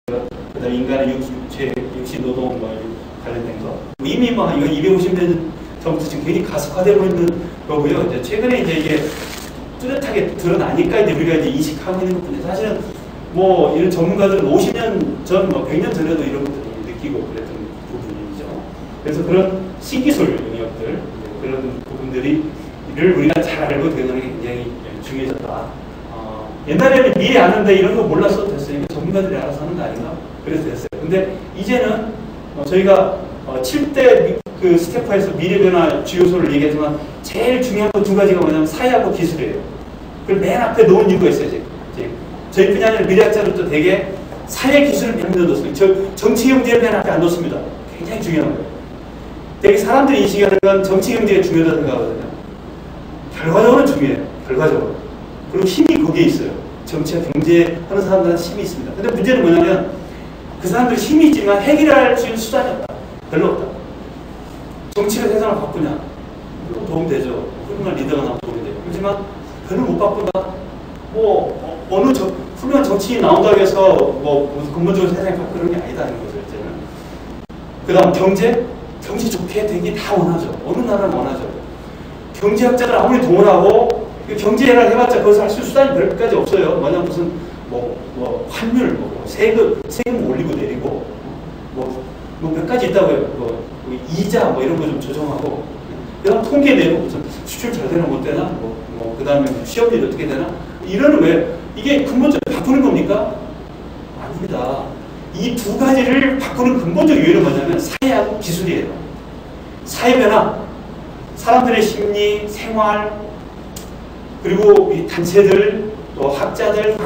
그다음에 인간의 육신 노동과 관련된 거. 이미 뭐 이거 250년 전부터 지금 굉장히 가속화되고 있는 거고요. 이제 최근에 이제 이게 뚜렷하게 드러나니까 이제 우리가 이제 인식하고 있는 것뿐이에요. 사실은 뭐 이런 전문가들은 50년 전, 뭐 100년 전에도 이런 것들을 느끼고 그랬던 부분이죠. 그래서 그런 신기술 영역들, 그런 부분들을 우리가 잘 알고 대응하는 게 굉장히 중요해졌다. 옛날에는 미리 아는데 이런 거 몰랐어도 됐어요. 전문가들이 알아서 하는 거 아닌가? 그래서 됐어요. 근데 이제는 저희가 7대 그 스태프에서 미래 변화 주요소를 얘기했지만 제일 중요한 거 두 가지가 뭐냐면 사회하고 기술이에요. 그걸 맨 앞에 놓은 이유가 있어요. 저희 뿐이 아니라 미래학자들도 되게 사회 기술을 맨 앞에 넣었어요. 정치 경제를 맨 앞에 안 놓습니다. 굉장히 중요한 거예요. 되게 사람들이 인식하는 건 정치 경제가 중요하다고 생각하거든요. 결과적으로는 중요해요. 결과적으로. 그리고 힘이 거기에 있어요. 정치와 경제 하는 사람들은 힘이 있습니다. 근데 문제는 뭐냐면 그 사람들이 힘이 있지만 해결할 수 있는 수단이 없다. 별로 없다. 정치가 세상을 바꾸냐? 도움 되죠. 훌륭한 리더가 나오면 도움이 돼요. 그렇지만 별로 못 바꾼다. 뭐 어느 훌륭한 정치인이 나온다고 해서 뭐 근본적으로 세상이 바꾸는 게 아니다는 거죠. 이제는. 그다음 경제 좋게 되기 다 원하죠. 어느 나라는 원하죠. 경제학자들 아무리 동원하고 경제를 해봤자 거기서 할 수 있는 수단이 몇 가지 없어요. 뭐냐 무슨 환율, 세금 올리고 내리고 몇 가지 있다고요. 이자 이런 거 좀 조정하고 그다음 통계 내고 무슨 수출 잘 되나 못 되나 그다음에 시험률 어떻게 되나 이러는 왜 이게 근본적으로 바꾸는 겁니까? 아닙니다. 이 두 가지를 바꾸는 근본적 요인은 뭐냐면 사회하고 기술이에요. 사회 변화, 사람들의 심리, 생활, 그리고 이 단체들, 또 학자들,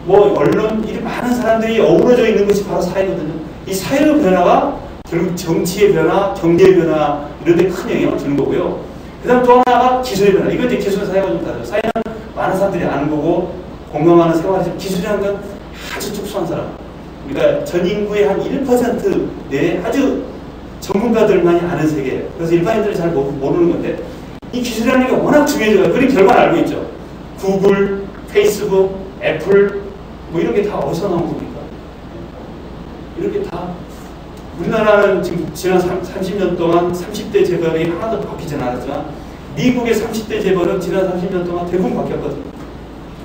언론, 이 많은 사람들이 어우러져 있는 것이 바로 사회거든요. 이 사회의 변화가 결국 정치의 변화, 경제의 변화 이런 데 큰 영향을 주는 거고요. 그 다음 또 하나가 기술의 변화. 이건 이제 기술 사회가 좀 다르죠. 사회는 많은 사람들이 아는 거고 공감하는 생활이지만 기술이라는 건 아주 특수한 사람. 그러니까 전 인구의 한 1% 내에 아주 전문가들만이 아는 세계예요. 그래서 일반인들은 잘 모르는 건데 이 기술이라는 게 워낙 중요해져요. 그런 결과를 알고 있죠. 구글, 페이스북, 애플 이런 게 다 어디서 나온 겁니까? 이렇게 다 우리나라는 지금 지난 30년 동안 30대 재벌이 하나도 바뀌지 않았지만 미국의 30대 재벌은 지난 30년 동안 대부분 바뀌었거든요.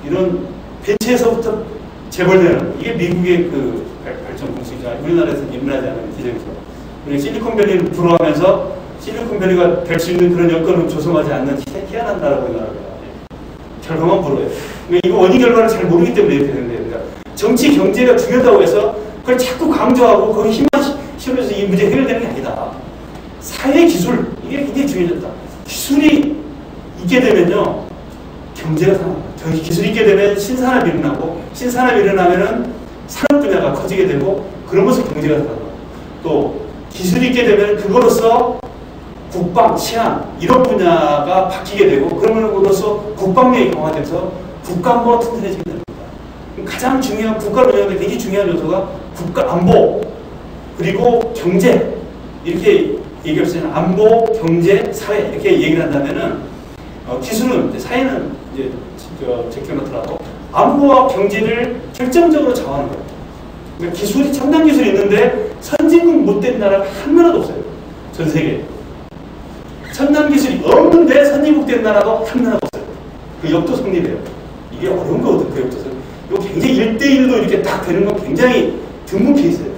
이런 벤치에서부터 재벌되는 이게 미국의 그 발전 공식이죠. 우리나라에서는 일어나지 않은 기적이죠. 우리 실리콘밸리를 부러워하면서 실리콘밸리가 될 수 있는 그런 여건을 조성하지 않는 희한한 나라고 생각합니다. 결과만 부러워요. 그러니까 이거 원인 결과를 잘 모르기 때문에 이렇게 되는 거예요. 그러니까 정치 경제가 중요하다고 해서 그걸 자꾸 강조하고 거기 힘만 실으면서 이 문제 해결되는 게 아니다. 사회 기술 이게 굉장히 중요해졌다. 기술이 있게 되면요 경제가 살아납니다. 기술이 있게 되면 신산업이 일어나고 신산업이 일어나면은 산업 분야가 커지게 되고 그러면서 경제가 살아납니다. 또 기술이 있게 되면 그거로서 국방, 치안 이런 분야가 바뀌게 되고 그러므로써 국방력이 강화돼서 국가안보가 튼튼해지게 됩니다. 가장 중요한 국가를 운영하는 굉장히 중요한 요소가 국가 안보 그리고 경제 이렇게 얘기할 수 있는 안보, 경제, 사회 이렇게 얘기를 한다면은 기술은 사회는 이제 제껴놓더라도 안보와 경제를 결정적으로 좌우하는 거예요. 그러니까 기술이 첨단 기술이 있는데 선진국 못된 나라가 한 나라도 없어요. 전 세계에. 첨단 기술이 없는데 선진국 된 나라도 한 나라도 없어요. 그 역도 성립이에요. 이게 어려운 거거든, 그 역도 성립. 이거 굉장히 1대1로 이렇게 딱 되는 건 굉장히 드문 케이스예요.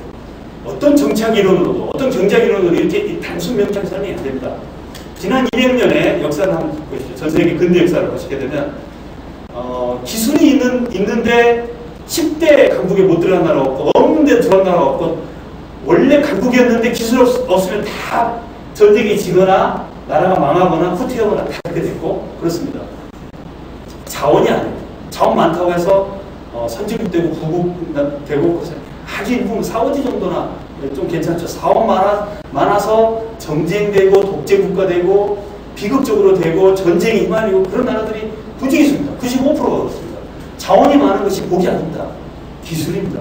어떤 정치학 이론으로도, 어떤 경제학 이론으로도 이렇게 단순 명쾌하게 설명이 안 됩니다. 지난 200년의 역사를 한번 보시죠. 전 세계 근대 역사를 보시게 되면, 기술이 있는데 10대 강국에 못 들어간 나라 없고, 없는데 들어간 나라 없고, 원래 강국이었는데 기술 없으면 다 전쟁이 지거나 나라가 망하거나 후퇴하거나 다 그렇게 됐고 그렇습니다. 자원이 아니에요. 자원 많다고 해서 선진국 되고 구국 되고 아주 일부 사우디 정도나 좀 괜찮죠. 사원 많아서 정쟁되고 독재국가 되고 비극적으로 되고 전쟁이 휘말리고 그런 나라들이 부지기 있습니다. 95%가 그렇습니다. 자원이 많은 것이 복이 아닙니다. 기술입니다.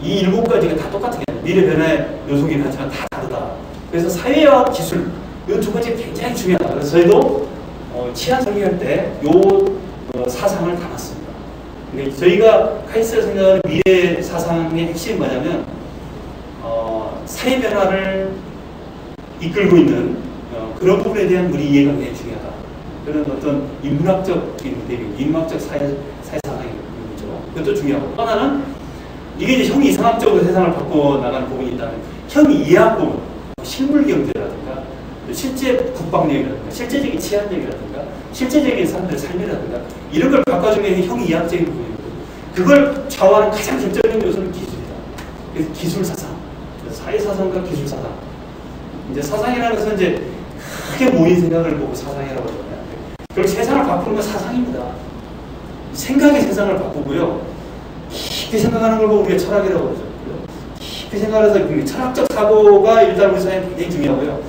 이 7가지가 다 똑같은 게 아니에요. 미래 변화의 요소긴 하지만 다 다르다. 그래서 사회와 기술 이 두 가지 굉장히 중요하다. 그래서 저희도 치안 설계할 때 이 사상을 담았습니다. 그러니까 저희가 카이스트가 생각하는 미래 사상의 핵심이 뭐냐면 사회 변화를 이끌고 있는 그런 부분에 대한 우리 이해가 굉장히 중요하다. 그런 어떤 인문학적인 대비, 인문학적 사회사상의 부분이죠. 그것도 중요하고 또 하나는 이게 이제 형이 이상학적으로 세상을 바꿔 나가는 부분이 있다면 형이 이해학 부분, 실물 경제라든가 실제 국방력이라든가 실제적인 치안력이라든가 실제적인 사람들의 삶이라든가 이런 걸 바꿔주는 게 형이 이해학적인 부분이거든요. 그걸 좌우하는 가장 결정적인 요소는 기술이다. 그래서 기술사상, 사회사상과 기술사상. 이제 사상이라는 것은 이제 크게 모인 생각을 보고 사상이라고 하잖아요. 결국 세상을 바꾸는 건 사상입니다. 생각이 세상을 바꾸고요. 깊이 생각하는 걸 보고 우리가 철학이라고 그러죠. 깊이 생각해서 철학적 사고가 일단 우리 사회에 굉장히 중요하고요.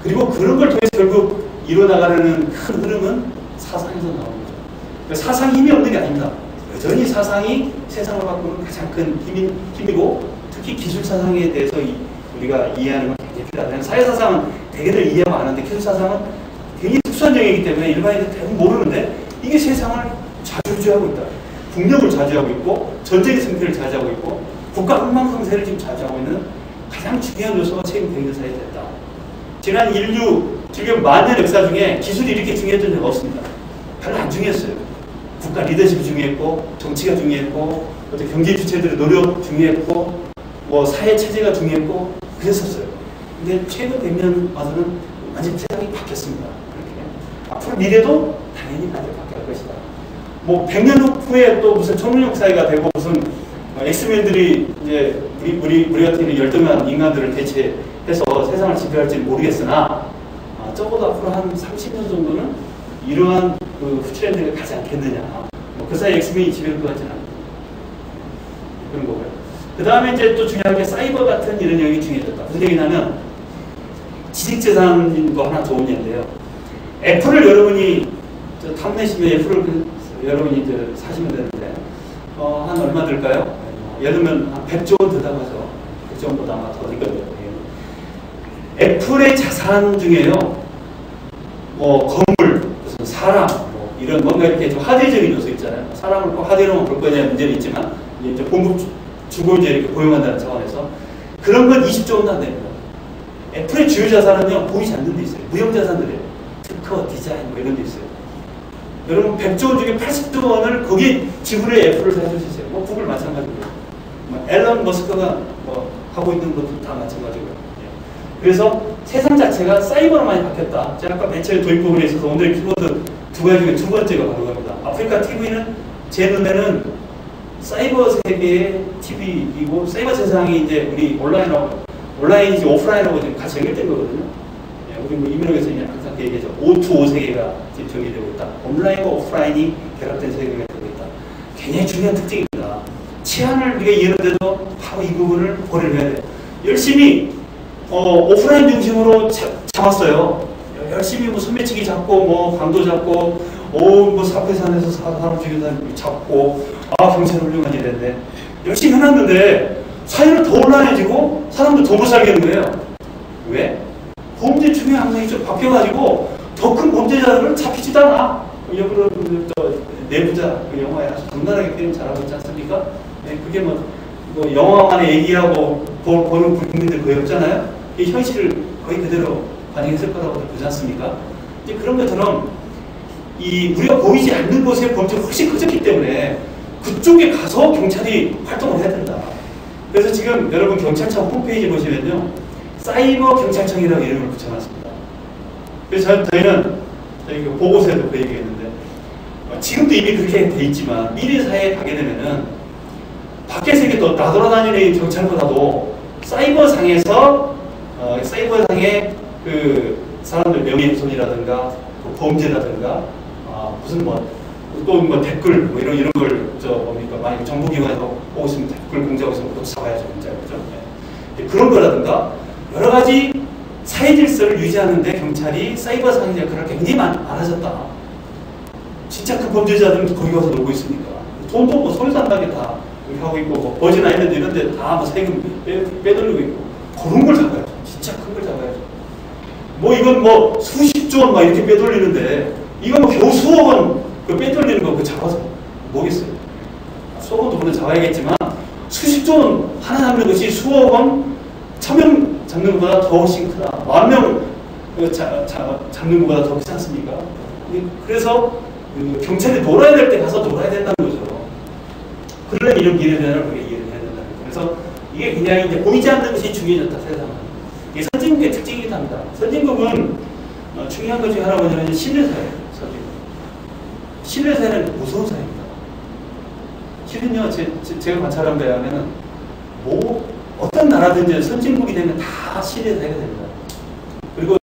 그리고 그런 걸 통해서 결국 이뤄나가려는 큰 흐름은 사상에서 나오는 거죠. 그러니까 사상이 힘이 없는 게 아닙니다. 여전히 사상이 세상을 바꾸는 가장 큰 힘이고 특히 기술사상에 대해서 우리가 이해하는 건 굉장히 필요하다. 사회사상은 대개들 이해하고 안 하는데 기술사상은 굉장히 특수한 영역이기 때문에 일반인들 대부분 모르는데 이게 세상을 좌지우지하고 있다. 국력을 좌지하고 있고 전쟁의 승패를 좌지하고 있고 국가 흥망성쇠를 지금 좌지하고 있는 가장 중요한 요소가 최근 100년 사이에 됐다. 지난 인류 지금 만년 역사 중에 기술이 이렇게 중요했던 적 없습니다. 별로 안 중요했어요. 국가 리더십이 중요했고 정치가 중요했고 어떤 경제 주체들의 노력 중요했고 뭐 사회 체제가 중요했고 그랬었어요. 근데 최근 100년 와서는 완전 세상이 바뀌었습니다. 그렇게. 앞으로 미래도 당연히 많이 바뀔 것이다. 뭐 100년 후에 또 무슨 초능력 사회가 되고 무슨 엑스맨들이 이제 우리 같은 열등한 인간들을 대체해서 세상을 지배할지는 모르겠으나 적어도 앞으로 한 30년 정도는 이러한 그 트렌드가 가지 않겠느냐. 뭐 그 사이 엑스맨이 지배할 것 같지는 않아요. 그런 거고요. 그 다음에 이제 또 중요한 게 사이버 같은 이런 영역이 중요해졌다. 무슨 얘기냐면 지식재산도 하나 좋은 예인데요. 애플을 여러분이 탐내시면 애플을 여러분이 사시면 되는데 한 얼마 들까요? 예를 들면 한 100조 원 든다고 하죠. 100조 원보다 아마 더 들 거예요. 애플의 자산 중에요. 뭐 건물, 무슨 사람, 뭐 이런 뭔가 이렇게 좀 하드적인 요소 있잖아요. 사람을 꼭 하드로만 볼 거냐는 문제는 있지만 이제 공급 주고 이제 이렇게 고용한다는 차원에서 그런 건 20조 원도 안 됩니다. 애플의 주요 자산은요 보이지 않는 데 있어요. 무형 자산들이에요. 특허, 디자인 뭐 이런 데 있어요. 여러분 100조 원 중에 80조 원을 거기 지분의 애플을 사줄 수 있어요. 뭐 구글 마찬가지고요. 뭐 앨런 머스크가 뭐 하고 있는 것도 다 마찬가지고요. 그래서 세상 자체가 사이버로 많이 바뀌었다. 제가 아까 맨 처음에 도입 부분에 있어서 오늘의 키워드 두 가지 중에 두 번째가 바로 갑니다. 아프리카 TV는 제 눈에는 사이버 세계의 TV이고 사이버 세상이 이제 우리 온라인이지 오프라인하고 지금 같이 연결된 거거든요. 우리 뭐 이민혁에서 항상 얘기하죠. O2O 세계가 지금 정의되고 있다. 온라인과 오프라인이 결합된 세계가 되고 있다. 굉장히 중요한 특징입니다. 치안을 우리가 이해하는데도 바로 이 부분을 고려를 해야 돼요. 열심히 오프라인 중심으로 잡았어요. 열심히 뭐 소매치기 잡고 뭐 강도 잡고 뭐 사패산에서 사람 죽인 사람 잡고 경찰 훌륭한 일인데 열심히 해놨는데 사회는 더 온란해지고 사람도 더 못 살겠는 거예요. 왜? 범죄 중요 항목이 좀 바뀌어가지고 더 큰 범죄자들을 잡히지도 않아. 여러분 내부자 그 영화에 아주 적나라하게 표현 잘하고 있지 않습니까? 네, 그게 뭐 영화만에 얘기하고 보는 국민들 거의 없잖아요. 이 현실을 거의 그대로 반영했을 거라고 보지 않습니까? 이제 그런 것처럼 우리가 보이지 않는 곳에 범죄가 훨씬 커졌기 때문에 그쪽에 가서 경찰이 활동을 해야 된다. 그래서 지금 여러분 경찰청 홈페이지 보시면요. 사이버 경찰청이라고 이름을 붙여놨습니다. 그래서 저희는 저희 보고서에도 그 얘기했는데 지금도 이미 그렇게 돼 있지만 미래 사회에 가게 되면은 밖에 세계 또 나돌아다니는 경찰보다도 사이버상에서 사이버상의 그 사람들 명예훼손이라든가 범죄라든가 무슨 또 뭐 댓글 뭐 이런 걸 뭡니까 만약 정부기관에서 보고 있으면 댓글 공지하고 있으면 그것도 잡아야죠, 진짜 그죠? 네. 그런 거라든가 여러 가지 사회 질서를 유지하는데 경찰이 사이버상의 역할을 굉장히 많아졌다. 진짜 그 범죄자들은 거기 가서 놀고 있으니까 돈도 뭐 소리도 안 나게 다 하고 있고 뭐 버진 아일랜드 이런 데 다 뭐 세금 빼돌리고 있고 그런 걸 잡아야죠. 진짜 큰 걸 잡아야죠. 뭐 이건 뭐 수십조 원 막 이렇게 빼돌리는데 이건 뭐 겨우 수억 원 그 빼돌리는 거 그 잡아서 뭐겠어요. 수억 원도 물론 잡아야겠지만 수십조 원 하나 잡는 것이 수억 원, 1000명 잡는 것보다 더 훨씬 크다. 10,000명 잡는 것보다 더 크지 않습니까? 그래서 경찰이 놀아야 될 때 가서 놀아야 된다는 거죠. 그러려면 이런 비례대안을 우리가 이해를 해야 된다는 거죠. 그래서 이게 그냥 이제 보이지 않는 것이 중요해졌다, 세상은. 이게 선진국의 특징이기도 합니다. 선진국은 중요한 것 중에 하나가 뭐냐면 신뢰사회예요. 선진국. 신뢰사회는 무서운 사회입니다. 실은요, 제가 관찰한 거에 하면은 어떤 나라든지 선진국이 되면 다 신뢰사회가 됩니다. 그리고